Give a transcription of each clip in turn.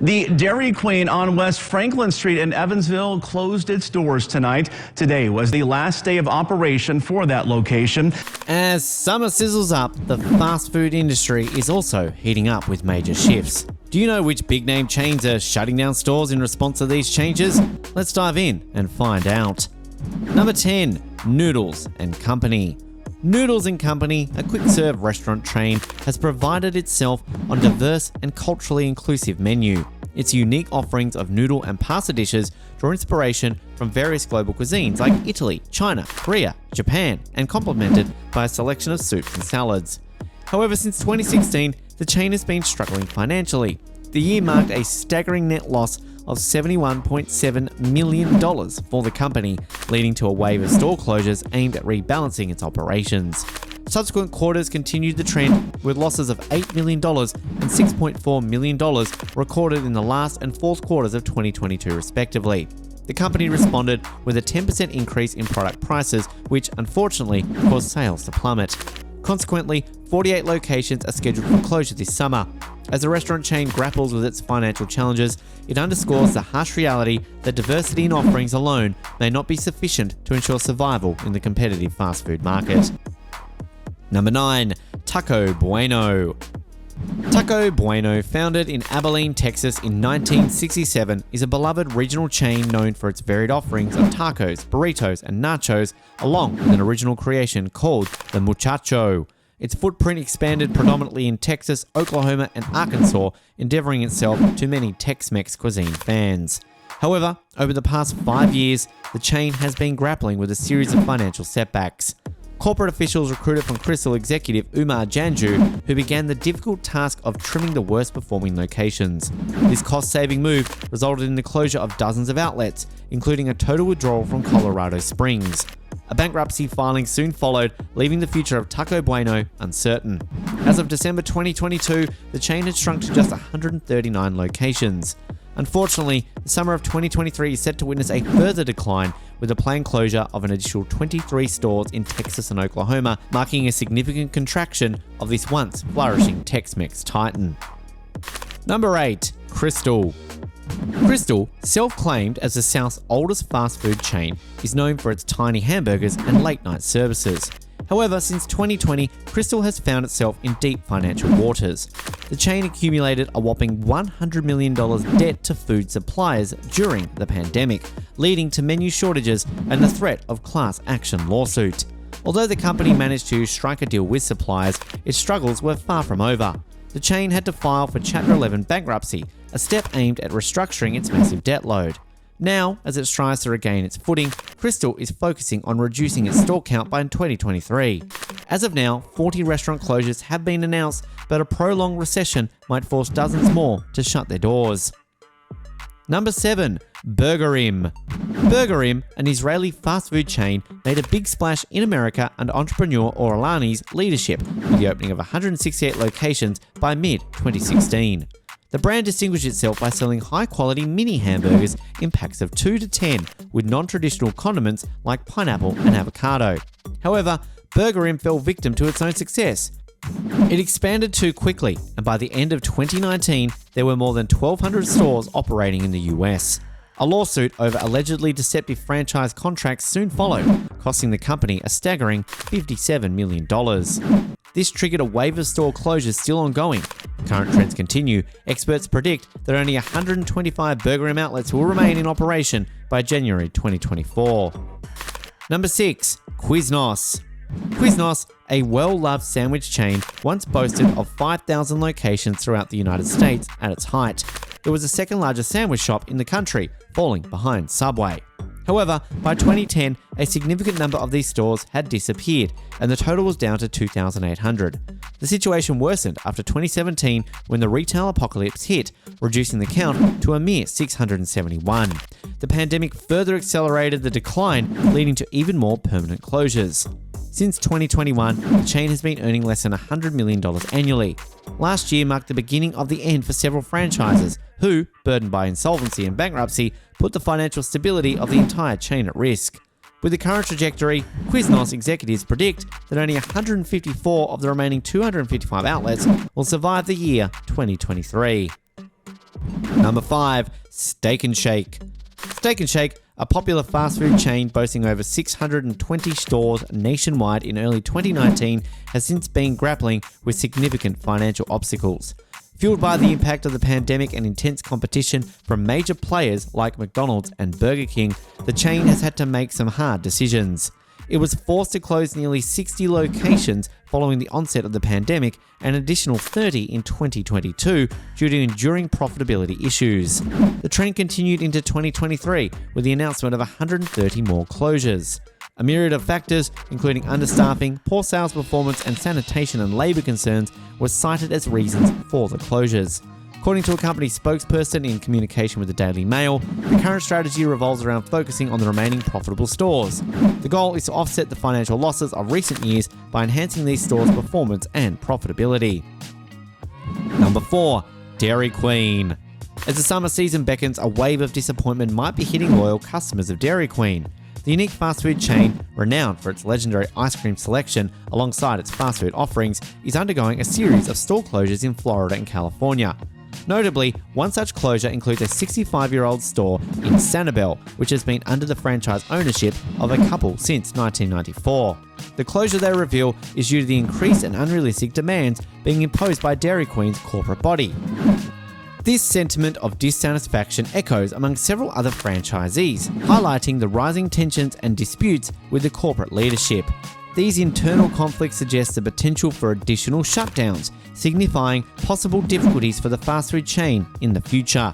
The Dairy Queen on West Franklin Street in Evansville closed its doors tonight. Today was the last day of operation for that location. As summer sizzles up, the fast food industry is also heating up with major shifts. Do you know which big name chains are shutting down stores in response to these changes? Let's dive in and find out. Number 10, Noodles Company. Noodles Company, a quick-serve restaurant chain, has prided itself on a diverse and culturally inclusive menu. Its unique offerings of noodle and pasta dishes draw inspiration from various global cuisines like Italy, China, Korea, Japan, and complemented by a selection of soups and salads. However, since 2016, the chain has been struggling financially. The year marked a staggering net loss of $71.7 million for the company, leading to a wave of store closures aimed at rebalancing its operations. Subsequent quarters continued the trend, with losses of $8 million and $6.4 million recorded in the last and fourth quarters of 2022 respectively. The company responded with a 10% increase in product prices, which unfortunately caused sales to plummet. Consequently, 48 locations are scheduled for closure this summer. As the restaurant chain grapples with its financial challenges, it underscores the harsh reality that diversity in offerings alone may not be sufficient to ensure survival in the competitive fast food market. Number 9, Taco Bueno. Taco Bueno, founded in Abilene, Texas in 1967, is a beloved regional chain known for its varied offerings of tacos, burritos, and nachos, along with an original creation called the Muchacho. Its footprint expanded predominantly in Texas, Oklahoma, and Arkansas, endeavoring itself to many Tex-Mex cuisine fans. However, over the past 5 years, the chain has been grappling with a series of financial setbacks. Corporate officials recruited from ChickfilA executive Umar Janju, who began the difficult task of trimming the worst performing locations. This cost-saving move resulted in the closure of dozens of outlets, including a total withdrawal from Colorado Springs. A bankruptcy filing soon followed, leaving the future of Taco Bueno uncertain. As of December 2022, the chain had shrunk to just 139 locations. Unfortunately, the summer of 2023 is set to witness a further decline, with a planned closure of an additional 23 stores in Texas and Oklahoma, marking a significant contraction of this once flourishing Tex-Mex titan. Number 8, Krystal. Krystal, self-claimed as the South's oldest fast food chain, is known for its tiny hamburgers and late-night services. However, since 2020, Krystal has found itself in deep financial waters. The chain accumulated a whopping $100 million debt to food suppliers during the pandemic, leading to menu shortages and the threat of class action lawsuit. Although the company managed to strike a deal with suppliers, its struggles were far from over. The chain had to file for Chapter 11 bankruptcy, a step aimed at restructuring its massive debt load. Now, as it strives to regain its footing, Krystal is focusing on reducing its store count by 2023. As of now, 40 restaurant closures have been announced, but a prolonged recession might force dozens more to shut their doors. Number 7, Burgerim. Burgerim, an Israeli fast food chain, made a big splash in America under entrepreneur Orlani's leadership with the opening of 168 locations by mid-2016. The brand distinguished itself by selling high-quality mini hamburgers in packs of 2 to 10 with non-traditional condiments like pineapple and avocado. However, Burgerim fell victim to its own success. It expanded too quickly, and by the end of 2019, there were more than 1,200 stores operating in the US. A lawsuit over allegedly deceptive franchise contracts soon followed, costing the company a staggering $57 million. This triggered a wave of store closures still ongoing. If current trends continue, experts predict that only 125 Burgerim outlets will remain in operation by January 2024. Number 6, Quiznos. Quiznos, a well-loved sandwich chain, once boasted of 5,000 locations throughout the United States at its height. It was the second largest sandwich shop in the country, falling behind Subway. However, by 2010, a significant number of these stores had disappeared, and the total was down to 2,800. The situation worsened after 2017 when the retail apocalypse hit, reducing the count to a mere 671. The pandemic further accelerated the decline, leading to even more permanent closures. Since 2021, the chain has been earning less than $100 million annually. Last year marked the beginning of the end for several franchises who, burdened by insolvency and bankruptcy, put the financial stability of the entire chain at risk. With the current trajectory, Quiznos executives predict that only 154 of the remaining 255 outlets will survive the year 2023. Number 5. Steak and Shake. Steak and Shake, a popular fast food chain boasting over 620 stores nationwide in early 2019, has since been grappling with significant financial obstacles. Fueled by the impact of the pandemic and intense competition from major players like McDonald's and Burger King, the chain has had to make some hard decisions. It was forced to close nearly 60 locations following the onset of the pandemic and an additional 30 in 2022 due to enduring profitability issues. The trend continued into 2023 with the announcement of 130 more closures. A myriad of factors, including understaffing, poor sales performance, and sanitation and labor concerns, were cited as reasons for the closures. According to a company spokesperson in communication with the Daily Mail, the current strategy revolves around focusing on the remaining profitable stores. The goal is to offset the financial losses of recent years by enhancing these stores' performance and profitability. Number 4. Dairy Queen. As the summer season beckons, a wave of disappointment might be hitting loyal customers of Dairy Queen. The unique fast food chain, renowned for its legendary ice cream selection alongside its fast food offerings, is undergoing a series of store closures in Florida and California. Notably, one such closure includes a 65-year-old store in Sanibel, which has been under the franchise ownership of a couple since 1994. The closure, they reveal, is due to the increased and unrealistic demands being imposed by Dairy Queen's corporate body. This sentiment of dissatisfaction echoes among several other franchisees, highlighting the rising tensions and disputes with the corporate leadership. These internal conflicts suggest the potential for additional shutdowns, signifying possible difficulties for the fast food chain in the future.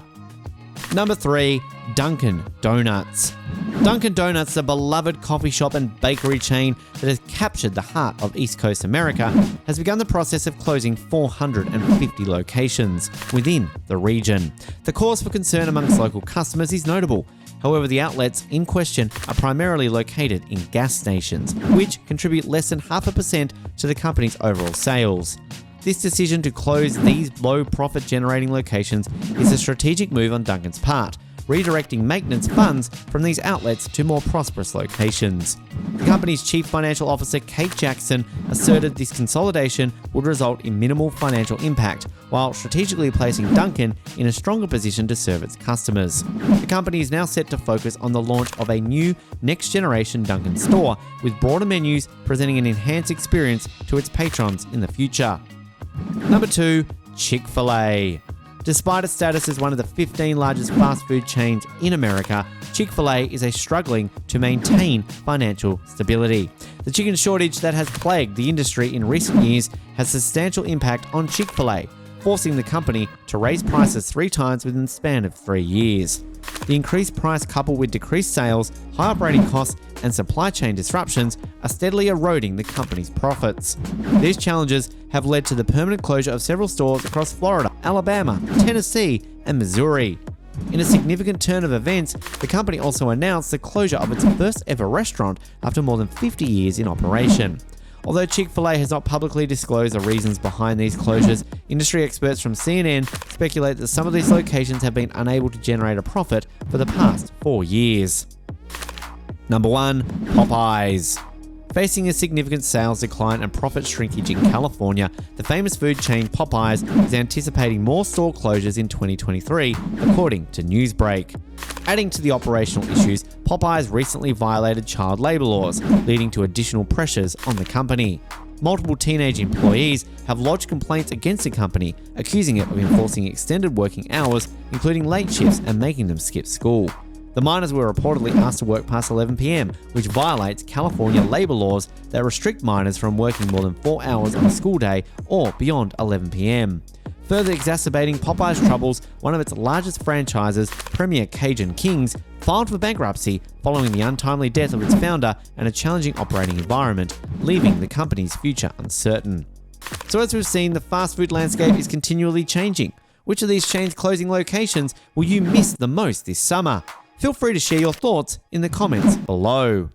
Number 3. Dunkin Donuts. Dunkin Donuts, the beloved coffee shop and bakery chain that has captured the heart of East Coast America, has begun the process of closing 450 locations within the region. The cause for concern amongst local customers is notable. However, the outlets in question are primarily located in gas stations, which contribute less than 0.5% to the company's overall sales. This decision to close these low profit generating locations is a strategic move on Dunkin's part, redirecting maintenance funds from these outlets to more prosperous locations. The company's chief financial officer, Kate Jackson, asserted this consolidation would result in minimal financial impact, while strategically placing Dunkin in a stronger position to serve its customers. The company is now set to focus on the launch of a new next-generation Dunkin store, with broader menus presenting an enhanced experience to its patrons in the future. Number 2. ChickfilA. Despite its status as one of the 15 largest fast food chains in America, ChickfilA is struggling to maintain financial stability. The chicken shortage that has plagued the industry in recent years has substantial impact on ChickfilA, forcing the company to raise prices 3 times within the span of 3 years. The increased price, coupled with decreased sales, high operating costs, and supply chain disruptions, are steadily eroding the company's profits. These challenges have led to the permanent closure of several stores across Florida, Alabama, Tennessee, and Missouri. In a significant turn of events, the company also announced the closure of its first ever restaurant after more than 50 years in operation. Although Chick-fil-A has not publicly disclosed the reasons behind these closures, industry experts from CNN speculate that some of these locations have been unable to generate a profit for the past 4 years. Number 1. Popeyes. Facing a significant sales decline and profit shrinkage in California, the famous food chain Popeyes is anticipating more store closures in 2023, according to Newsbreak. Adding to the operational issues, Popeyes recently violated child labor laws, leading to additional pressures on the company. Multiple teenage employees have lodged complaints against the company, accusing it of enforcing extended working hours, including late shifts, and making them skip school. The minors were reportedly asked to work past 11 p.m., which violates California labor laws that restrict minors from working more than 4 hours on a school day or beyond 11 p.m. Further exacerbating Popeye's troubles, one of its largest franchises, Premier Cajun Kings, filed for bankruptcy following the untimely death of its founder and a challenging operating environment, leaving the company's future uncertain. So as we've seen, the fast food landscape is continually changing. Which of these chains' closing locations will you miss the most this summer? Feel free to share your thoughts in the comments below.